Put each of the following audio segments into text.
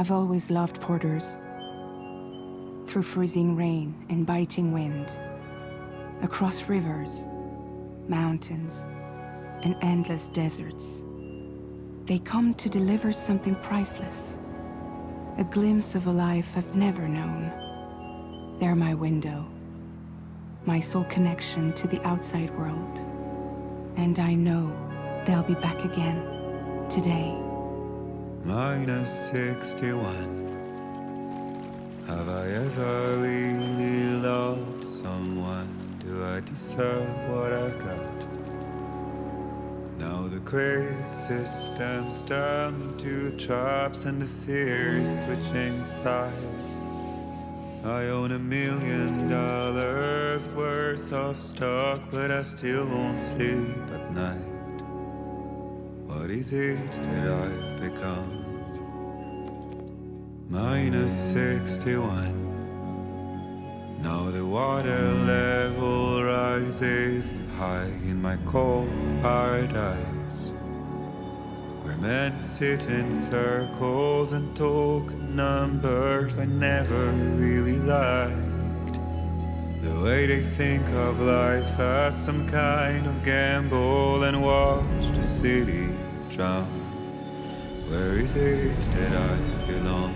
I've always loved porters. Through freezing rain and biting wind, across rivers, mountains, and endless deserts, they come to deliver something priceless, a glimpse of a life I've never known. They're my window, my sole connection to the outside world. And I know they'll be back again today. -61. Have I ever really loved someone? Do I deserve what I've got? Now the great system's turned into traps and the fear is switching sides. I own $1 million worth of stock, but I still won't sleep at night. What is it that I've become? -61. Now the water level rises high in my cold paradise, where men sit in circles and talk numbers I never really liked. The way they think of life as some kind of gamble and watch the city drown. Where is it that I belong?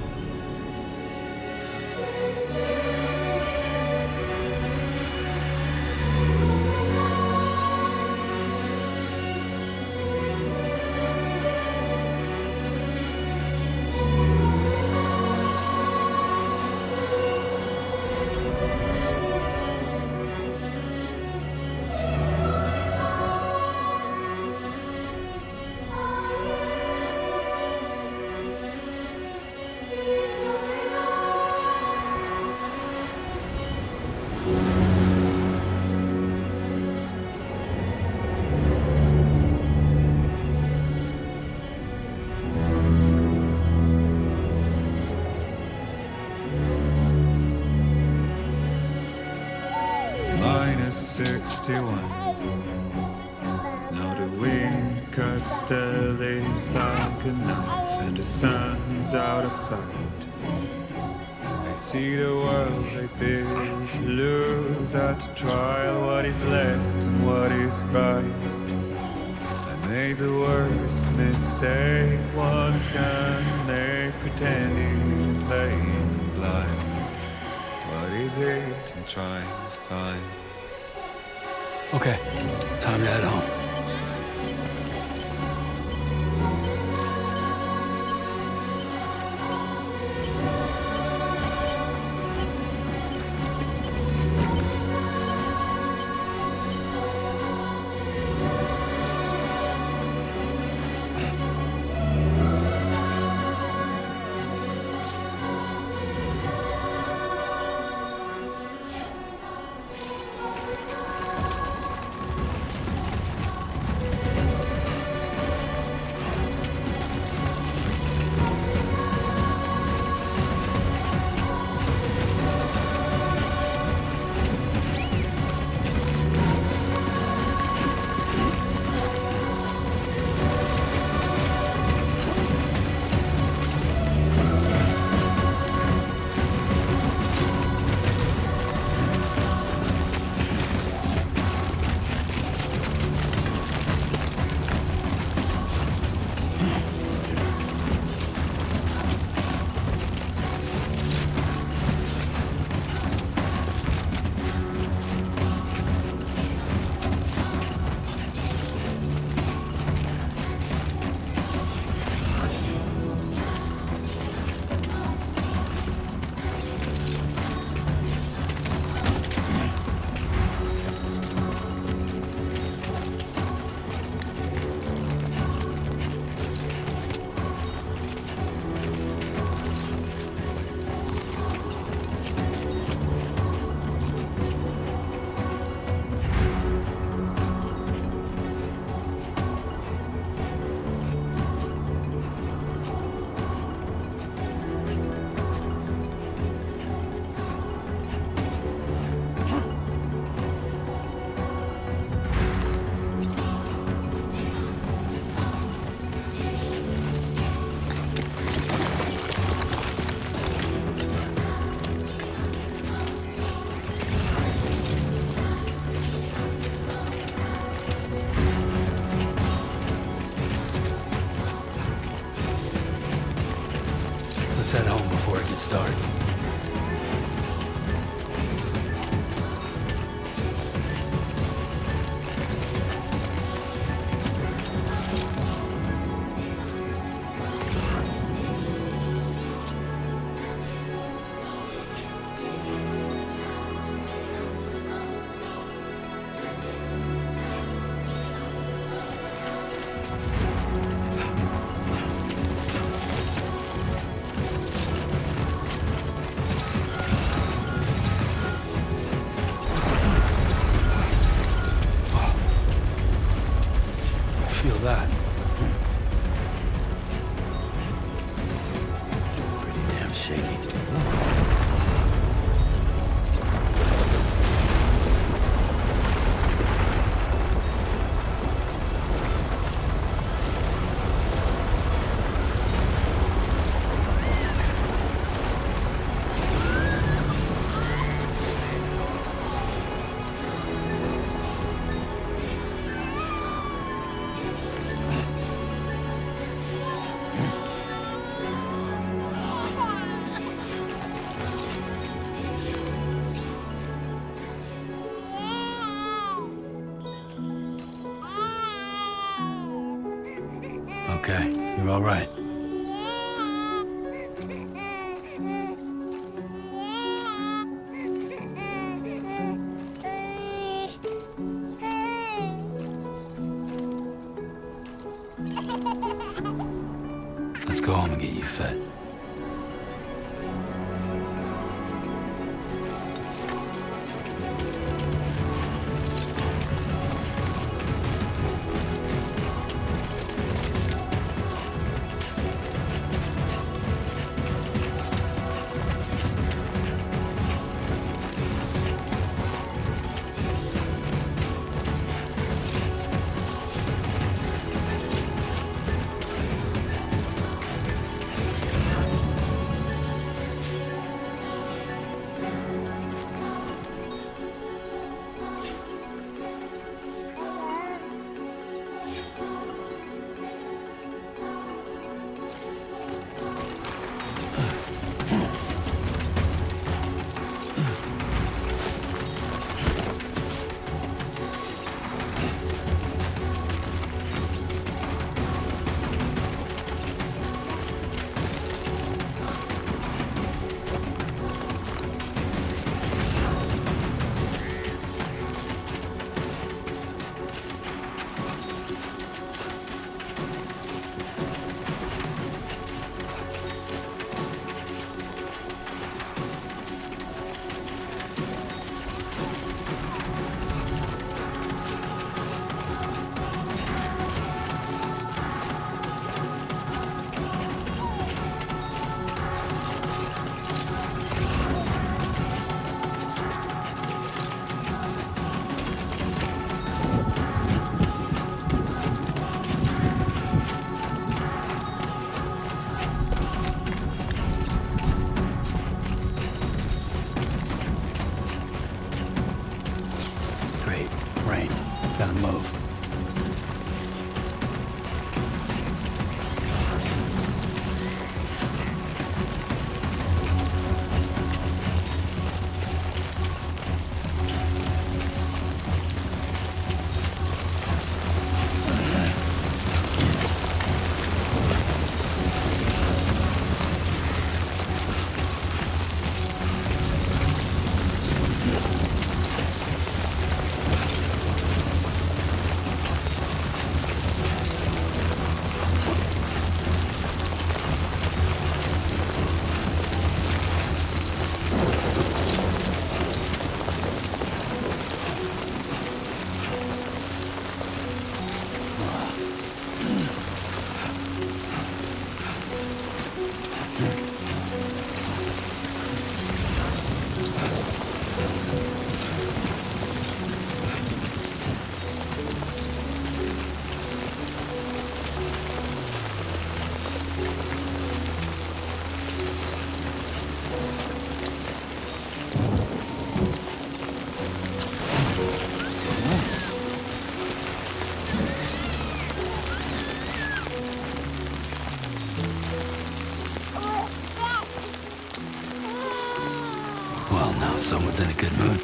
-61. Now the wind cuts the leaves like a knife and the sun is out of sight. I see the world I built to lose at the trial, what is left and what is right. I made the worst mistake one can make, pretending and playing blind. What is it I'm trying to find? Okay, time to head home. okay. You're all right. Let's go home and get you fed. Rain. Gotta move. Well, now someone's in a good mood.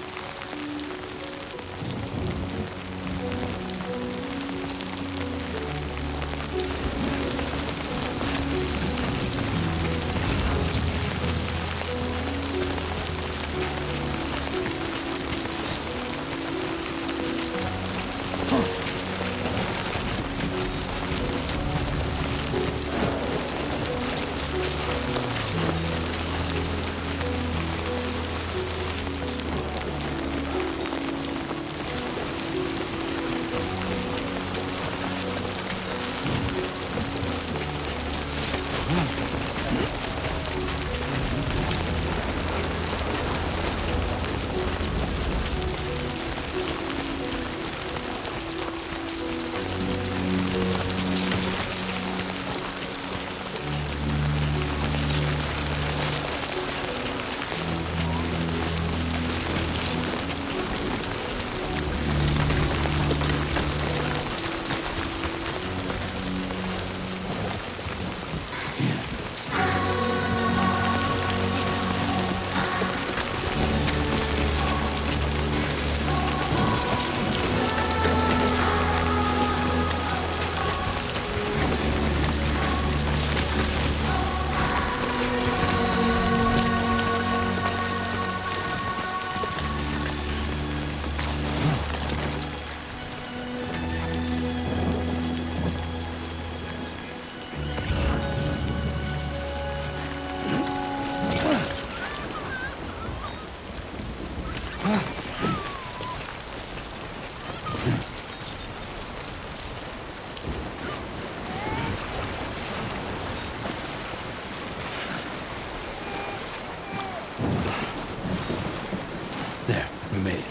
There, we made it.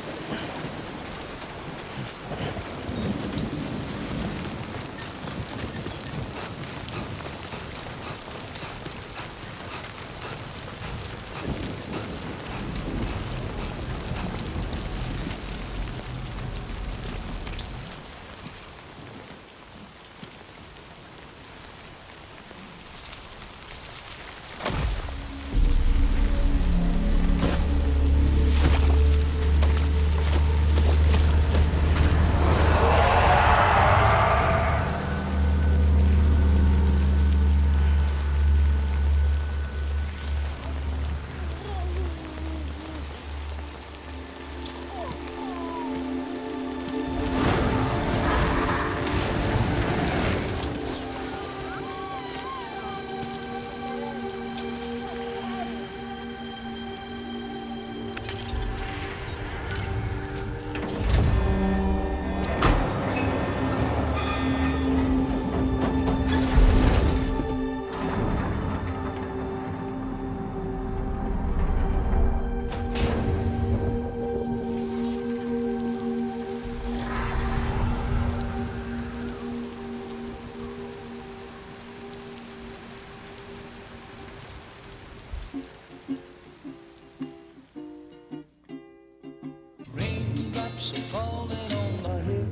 Raindrops are falling on my head,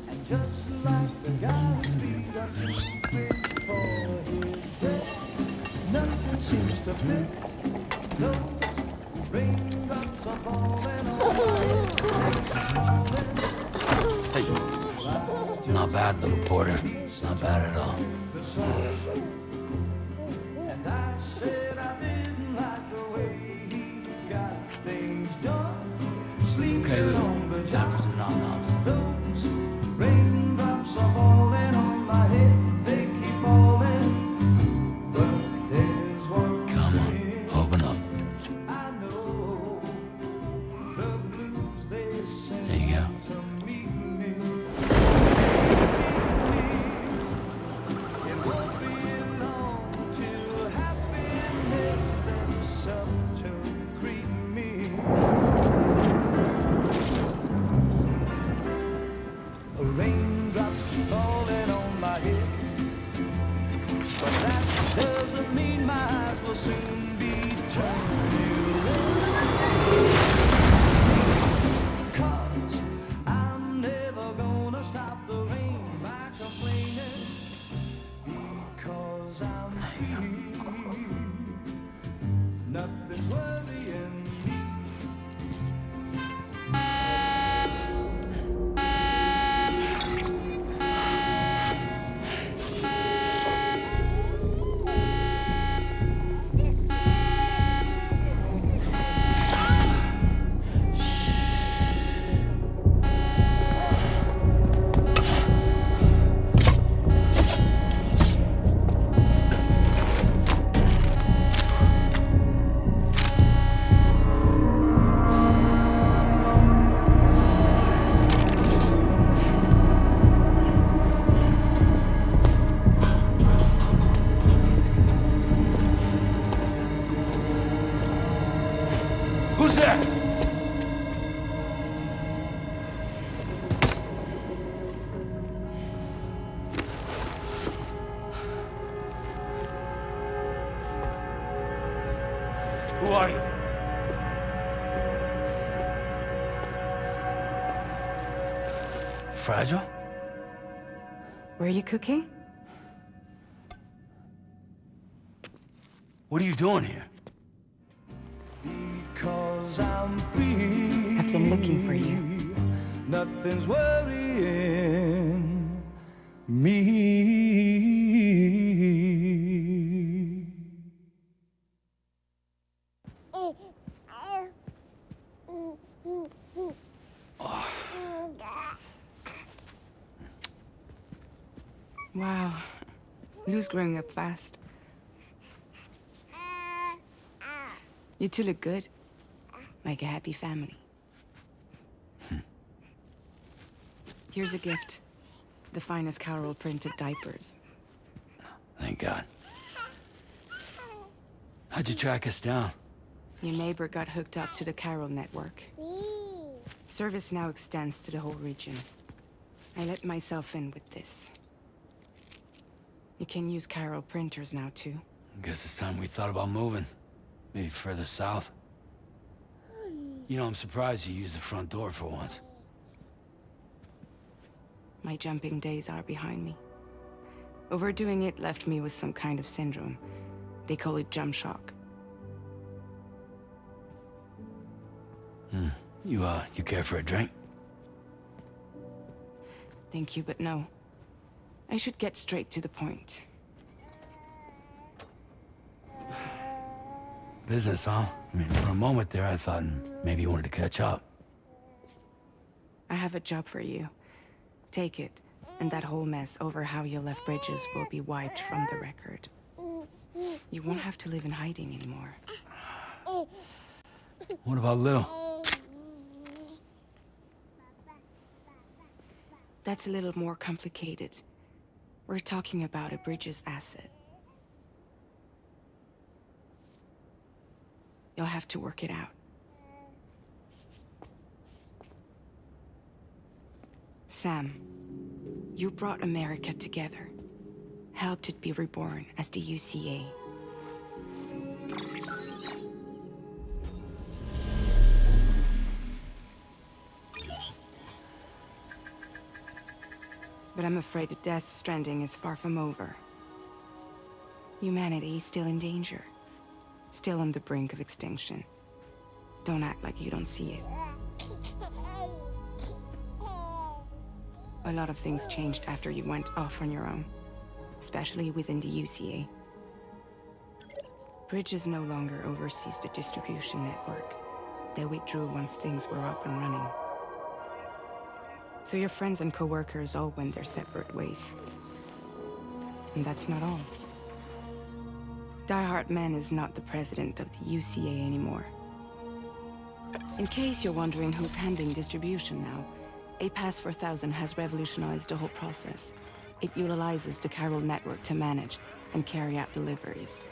and just like the guy's feet are too big for his bed, nothing seems to fit. Those raindrops are falling on my head. Hey, not bad, little porter. Not bad at all. And I said I didn't like the way he got things done. Okay, Lou. Time for some nom-noms. Those raindrops are falling on my head, they keep falling. But there's one Come on, thing open up. I know, the blues they sing There you go. to meet me. It won't be long till happiness steps up to greet me. Raindrops falling on my head, but that doesn't mean my eyes will soon be turning red. 'Cause I'm never gonna stop the rain by complaining, because I'm free. Nothing's worrying me. Who's there? Who are you? Fragile? Were you cooking? What are you doing here? Because I'm free. I've been looking for you. Nothing's worrying me. Wow. Lou's growing up fast. You two look good. like a happy family. Here's a gift. The finest Carol printed diapers. Thank God. How'd you track us down? Your neighbor got hooked up to the Carol network. Service now extends to the whole region. I let myself in with this. You can use Carol printers now, too. Guess it's time we thought about moving. Maybe further south. You know, I'm surprised you used the front door for once. My jumping days are behind me. Overdoing it left me with some kind of syndrome. They call it jump shock. You care for a drink? Thank you, but no. I should get straight to the point. Business, huh? I mean, for a moment there, I thought maybe you wanted to catch up. I have a job for you. Take it, and that whole mess over how you left Bridges will be wiped from the record. You won't have to live in hiding anymore. What about Lil? That's a little more complicated. We're talking about a Bridges asset. You'll have to work it out. Sam, you brought America together. Helped it be reborn as the UCA. But I'm afraid that Death Stranding is far from over. Humanity is still in danger. Still on the brink of extinction. Don't act like you don't see it. A lot of things changed after you went off on your own. Especially within the UCA. Bridges no longer oversees the distribution network. They withdrew once things were up and running. So your friends and co-workers all went their separate ways. And that's not all. Die Hard Man is not the president of the UCA anymore. In case you're wondering who's handling distribution now, A Pass 4000 has revolutionized the whole process. It utilizes the Carol network to manage and carry out deliveries.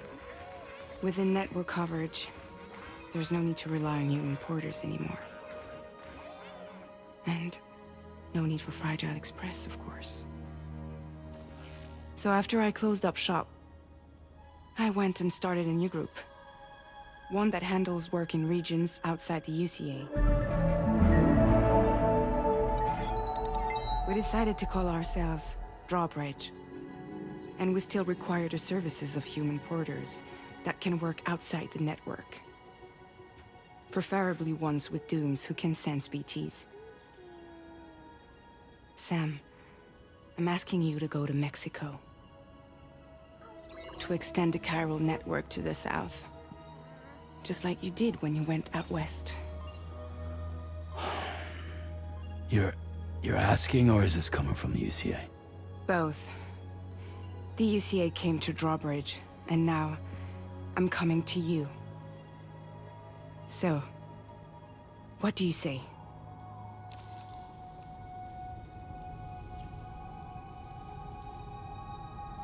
Within network coverage, there's no need to rely on human porters anymore. And no need for Fragile Express, of course. So after I closed up shop, I went and started a new group. One that handles work in regions outside the UCA. We decided to call ourselves Drawbridge. And we still require the services of human porters that can work outside the network. Preferably ones with dooms who can sense BTs. Sam, I'm asking you to go to Mexico. To extend the Carol network to the south. Just like you did when you went out west. You're asking, or is this coming from the UCA? Both. The UCA came to Drawbridge, and now I'm coming to you. So, what do you say?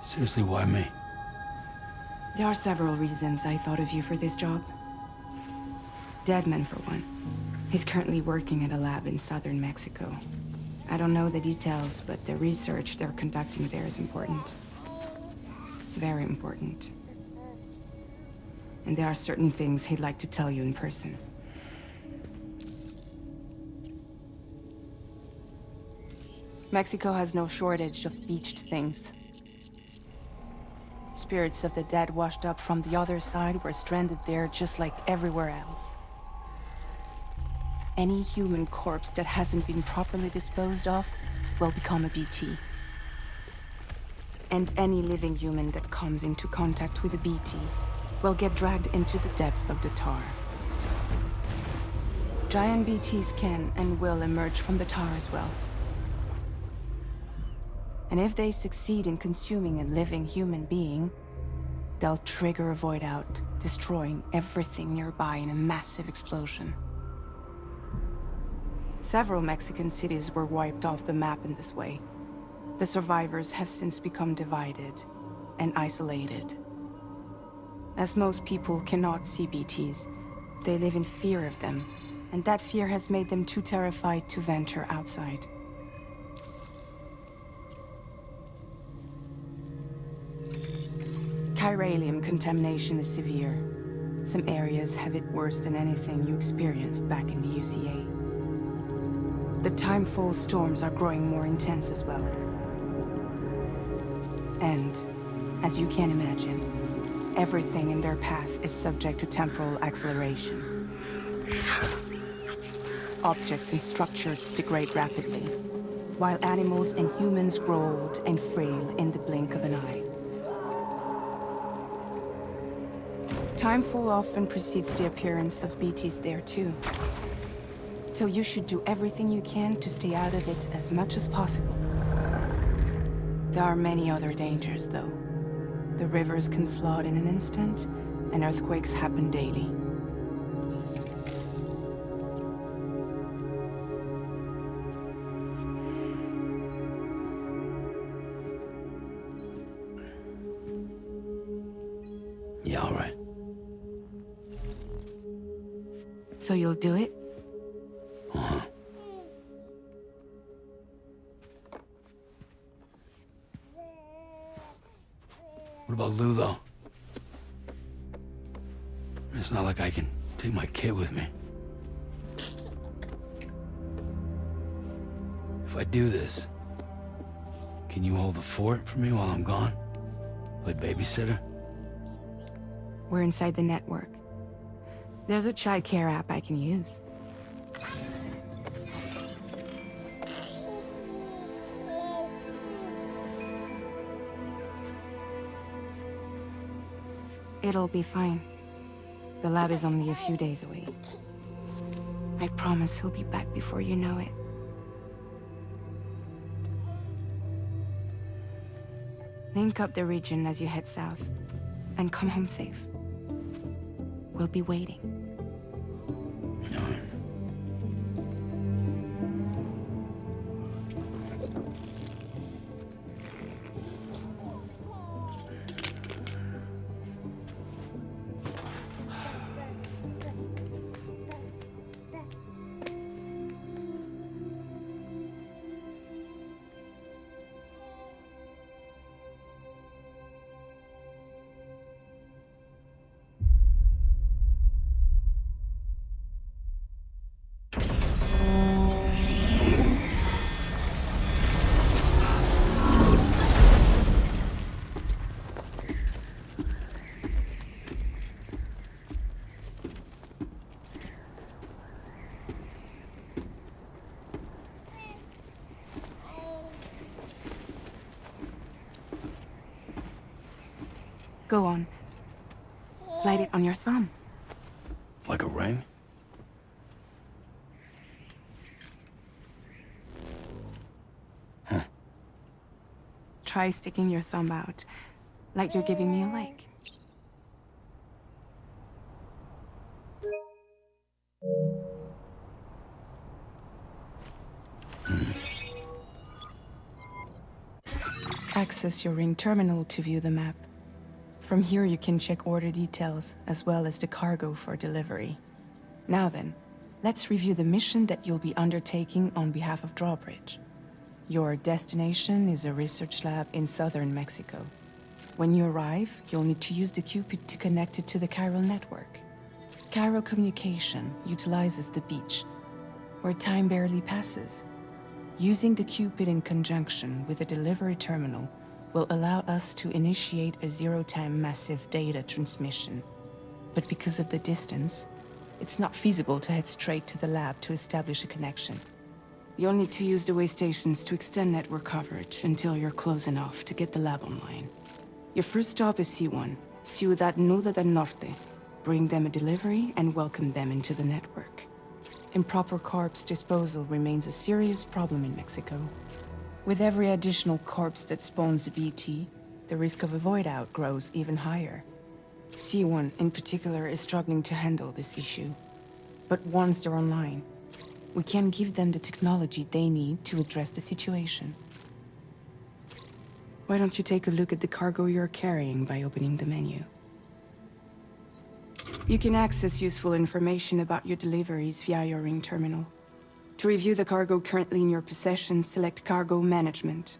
Seriously, why me? There are several reasons I thought of you for this job. Deadman, for one. He's currently working at a lab in southern Mexico. I don't know the details, but the research they're conducting there is important. Very important. And there are certain things he'd like to tell you in person. Mexico has no shortage of beached things. Spirits of the dead washed up from the other side were stranded there just like everywhere else. Any human corpse that hasn't been properly disposed of will become a BT. And any living human that comes into contact with a BT will get dragged into the depths of the tar. Giant BTs can and will emerge from the tar as well. And if they succeed in consuming a living human being, they'll trigger a void out, destroying everything nearby in a massive explosion. Several Mexican cities were wiped off the map in this way. The survivors have since become divided and isolated. As most people cannot see BTs, they live in fear of them, and that fear has made them too terrified to venture outside. Chiralium contamination is severe. Some areas have it worse than anything you experienced back in the UCA. The timefall storms are growing more intense as well. And, as you can imagine, everything in their path is subject to temporal acceleration. Objects and structures degrade rapidly, while animals and humans grow old and frail in the blink of an eye. Timefall often precedes the appearance of BTs there too. So you should do everything you can to stay out of it as much as possible. There are many other dangers, though. The rivers can flood in an instant, and earthquakes happen daily. Yeah, all right. So you'll do it? Uh-huh. What about Lou, though? It's not like I can take my kid with me. If I do this, can you hold the fort for me while I'm gone? Play babysitter? We're inside the network. There's a child care app I can use. It'll be fine. The lab is only a few days away. I promise he'll be back before you know it. Link up the region as you head south, and come home safe. We'll be waiting. All right. Go on. Slide it on your thumb. Like a ring? Huh. Try sticking your thumb out, like you're giving me a like. Access your ring terminal to view the map. From here you can check order details, as well as the cargo for delivery. Now then, let's review the mission that you'll be undertaking on behalf of Drawbridge. Your destination is a research lab in southern Mexico. When you arrive, you'll need to use the Cupid to connect it to the chiral network. Chiral communication utilizes the beach, where time barely passes. Using the Cupid in conjunction with the delivery terminal will allow us to initiate a zero-time massive data transmission. But because of the distance, it's not feasible to head straight to the lab to establish a connection. You'll need to use the way stations to extend network coverage until you're close enough to get the lab online. Your first stop is C1, Ciudad Nuda del Norte. Bring them a delivery and welcome them into the network. Improper corpse disposal remains a serious problem in Mexico. With every additional corpse that spawns a BT, the risk of a void out grows even higher. C1 in particular is struggling to handle this issue. But once they're online, We can give them the technology they need to address the situation. Why don't you take a look at the cargo you're carrying by opening the menu? You can access useful information about your deliveries via your ring terminal. To review the cargo currently in your possession, select Cargo Management.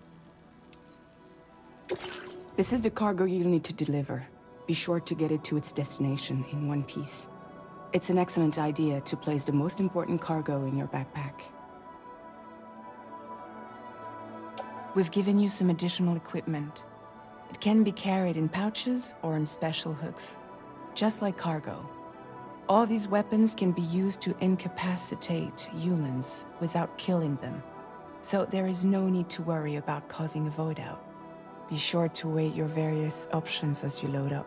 This is the cargo you'll need to deliver. Be sure to get it to its destination in one piece. It's an excellent idea to place the most important cargo in your backpack. We've given you some additional equipment. It can be carried in pouches or on special hooks, just like cargo. All these weapons can be used to incapacitate humans without killing them. So there is no need to worry about causing a void out. Be sure to weigh your various options as you load up.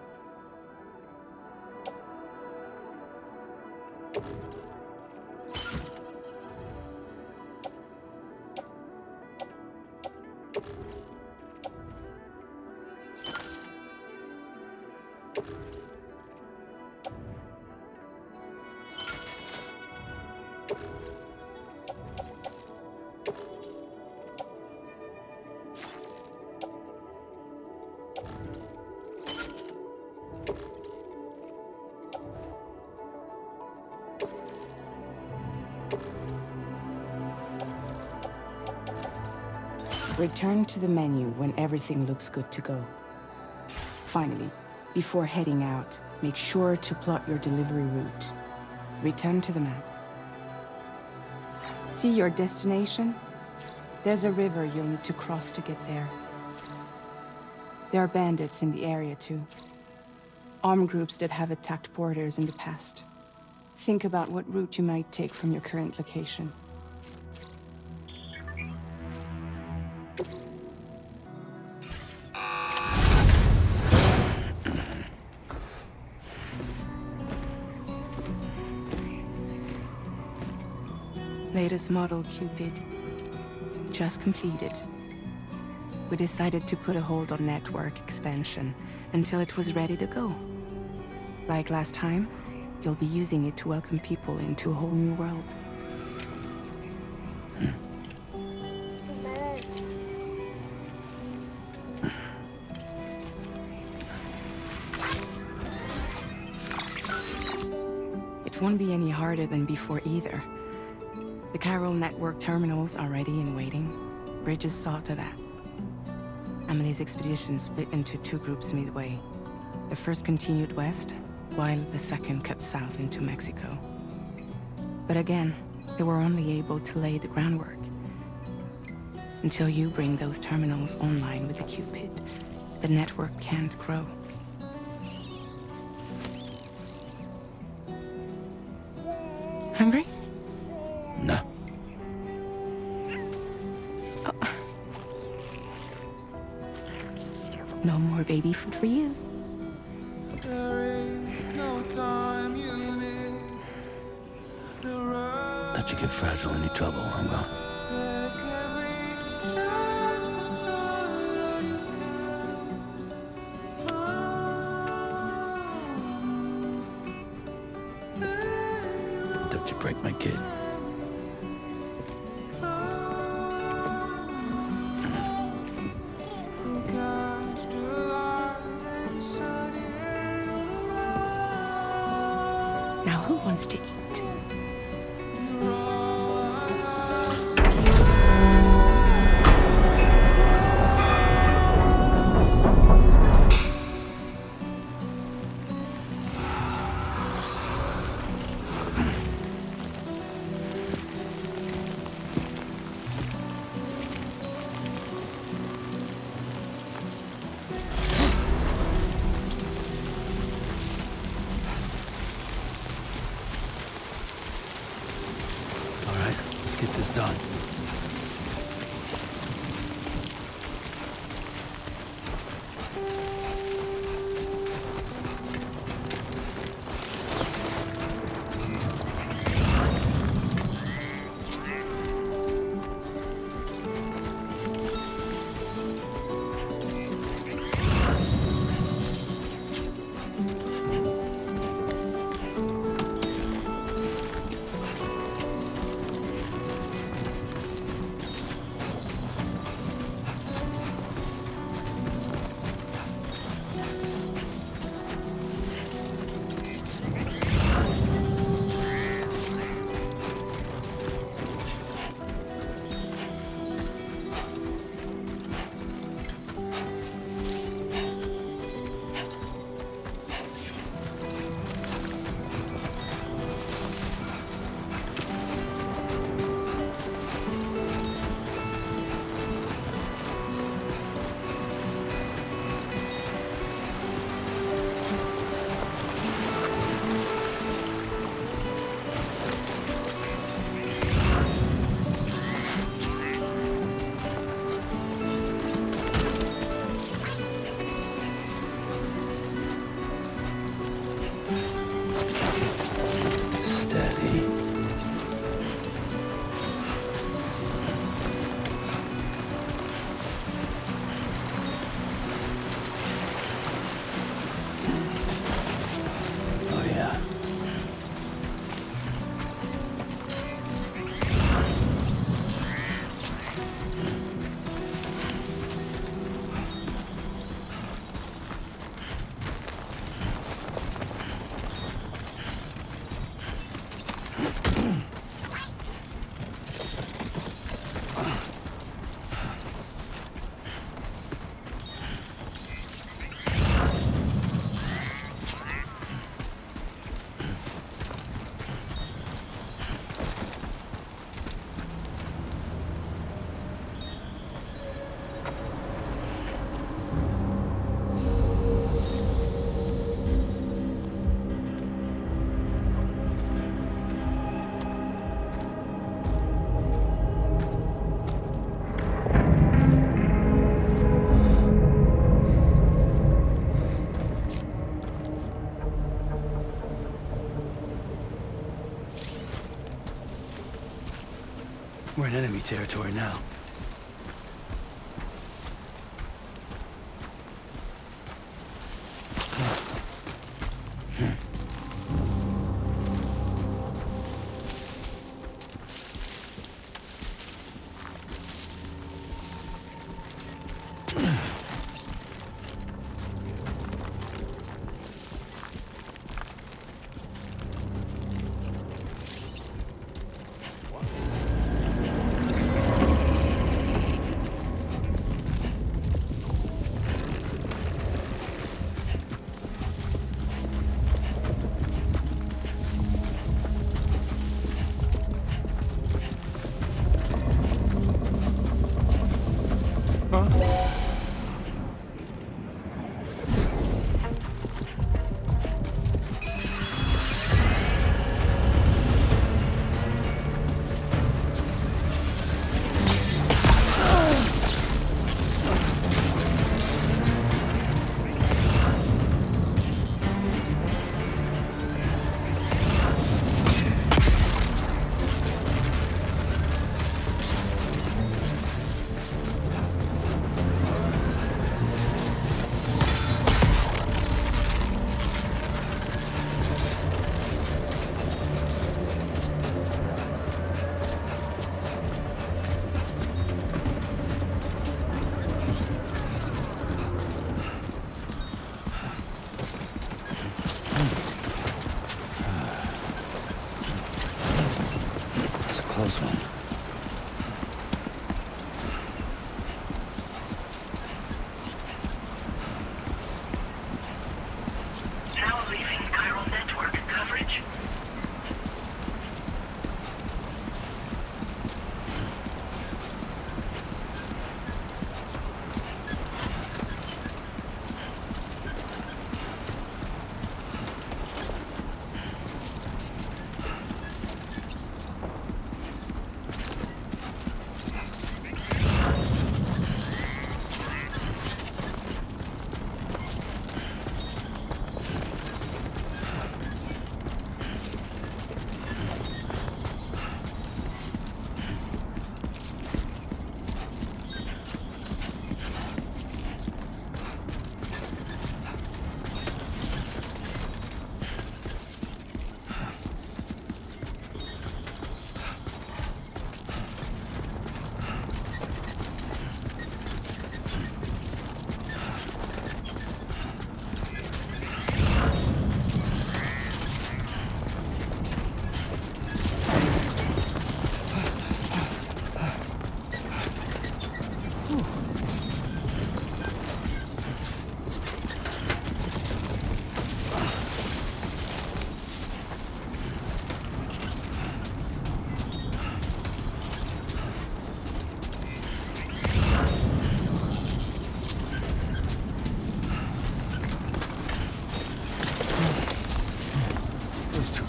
Return to the menu when everything looks good to go. Finally, before heading out, make sure to plot your delivery route. Return to the map. See your destination? There's a river you'll need to cross to get there. There are bandits in the area too. Armed groups that have attacked borders in the past. Think about what route you might take from your current location. Latest model Cupid. Just completed. We decided to put a hold on network expansion until it was ready to go. Like last time, you'll be using it to welcome people into a whole new world. It won't be any harder than before either. The Chiral network terminals are ready and waiting. Bridges saw to that. Emily's expedition split into two groups midway. The first continued west, while the second cut south into Mexico. But again, they were only able to lay the groundwork. Until you bring those terminals online with the Cupid, the network can't grow. Hungry? No. No more baby food for you. Let you get fragile any trouble, I'm gone. Don't you break my kid. Now who wants to eat? All right, let's get this done. We're in enemy territory now. Close one. Now leaving chiral network coverage.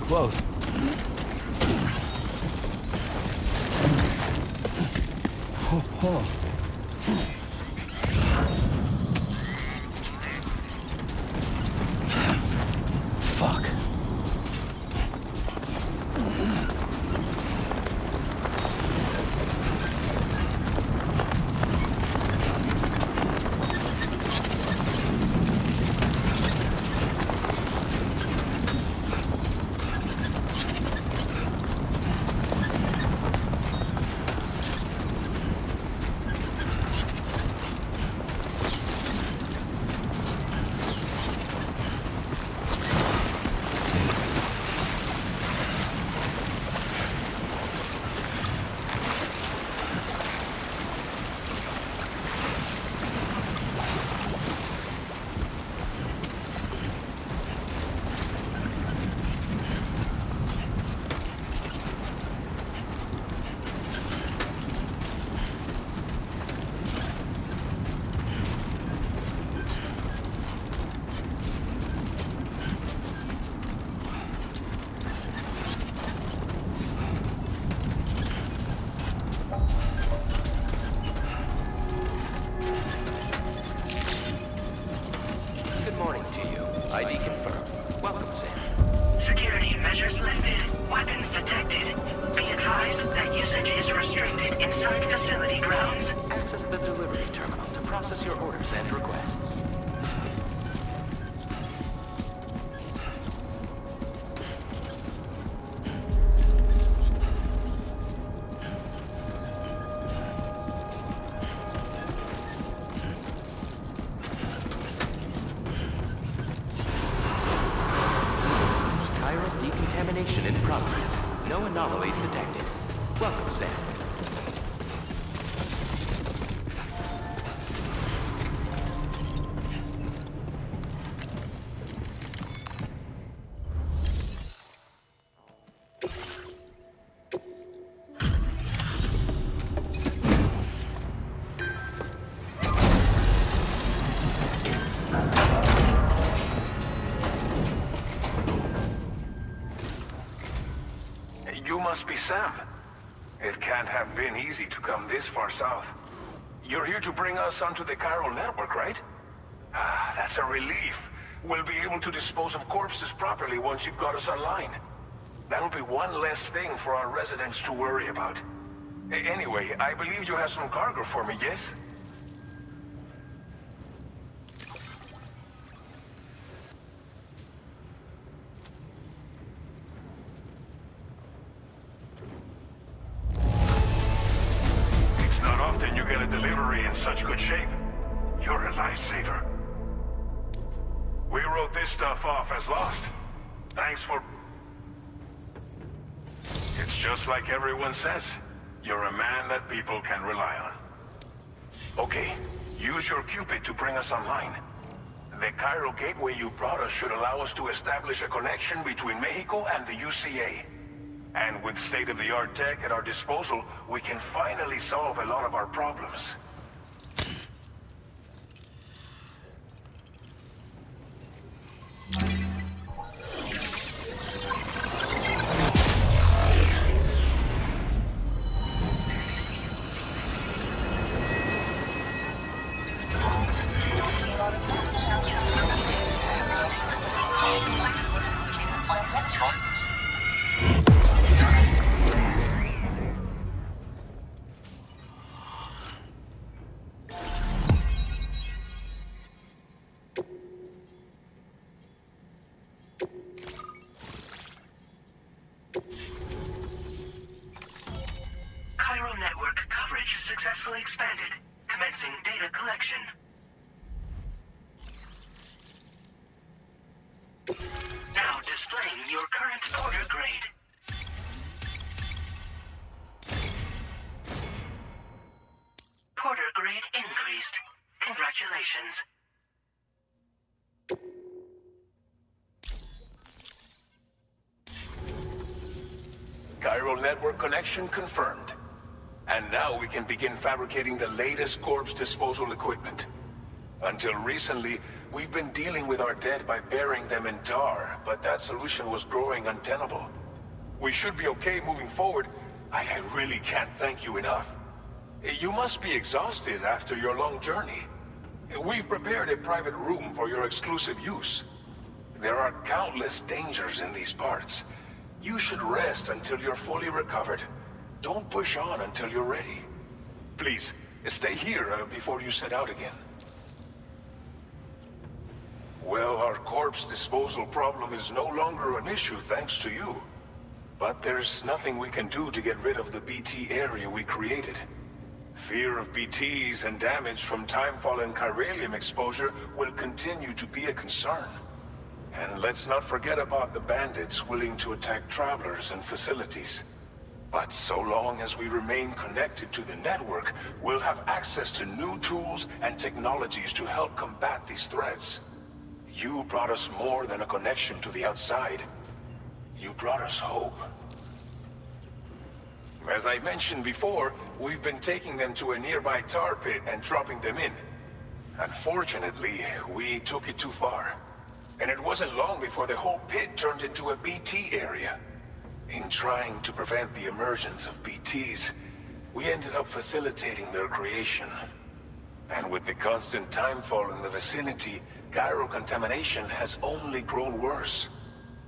Close. Fuck. inside facility grounds. Access the delivery terminal to process your orders and requests. Chiral decontamination in progress. No anomalies detected. Welcome, Sam. You must be Sam. It can't have been easy to come this far south. You're here to bring us onto the chiral network, right? Ah, that's a relief. We'll be able to dispose of corpses properly once you've got us online. That'll be one less thing for our residents to worry about. Anyway, I believe you have some cargo for me, yes? Then you get a delivery in such good shape. You're a lifesaver. We wrote this stuff off as lost. Thanks for... It's just like everyone says. You're a man that people can rely on. Okay, use your Cupid to bring us online. The chiral gateway you brought us should allow us to establish a connection between Mexico and the UCA. And with state-of-the-art tech at our disposal, we can finally solve a lot of our problems. Chiral network coverage successfully expanded. Commencing data collection. Now displaying your current order grade. Porter grade increased. Congratulations. Chiral network connection confirmed. And now we can begin fabricating the latest corpse disposal equipment. Until recently, we've been dealing with our dead by burying them in tar, but that solution was growing untenable. We should be okay moving forward. I really can't thank you enough. You must be exhausted after your long journey. We've prepared a private room for your exclusive use. There are countless dangers in these parts. You should rest until you're fully recovered. Don't push on until you're ready. Please, stay here before you set out again. Well, our corpse disposal problem is no longer an issue thanks to you. But there's nothing we can do to get rid of the BT area we created. Fear of BTs and damage from timefall and chiralium exposure will continue to be a concern. And let's not forget about the bandits willing to attack travelers and facilities. But so long as we remain connected to the network, we'll have access to new tools and technologies to help combat these threats. You brought us more than a connection to the outside. You brought us hope. As I mentioned before, we've been taking them to a nearby tar pit and dropping them in. Unfortunately, we took it too far. And it wasn't long before the whole pit turned into a BT area. In trying to prevent the emergence of BTs, we ended up facilitating their creation. And with the constant timefall in the vicinity, chiral contamination has only grown worse.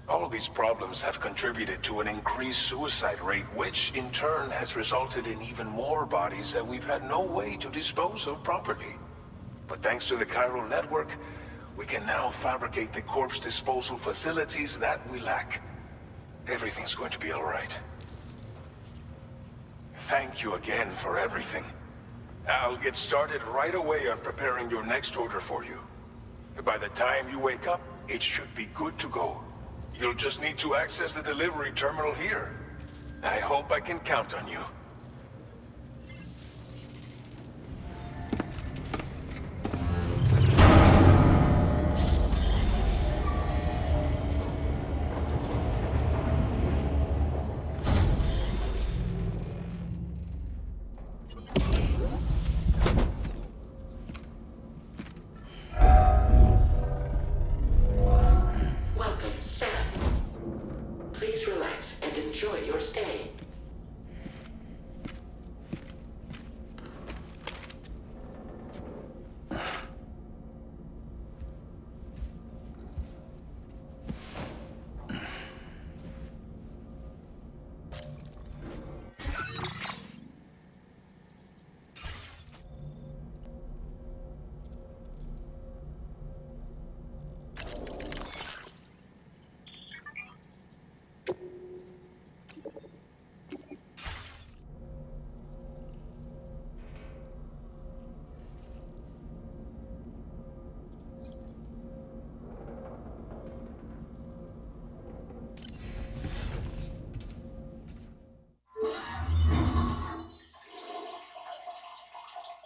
All these problems have contributed to an increased suicide rate, which in turn has resulted in even more bodies that we've had no way to dispose of properly. But thanks to the chiral network, we can now fabricate the corpse disposal facilities that we lack. Everything's going to be all right. Thank you again for everything. I'll get started right away on preparing your next order for you. By the time you wake up, it should be good to go. You'll just need to access the delivery terminal here. I hope I can count on you.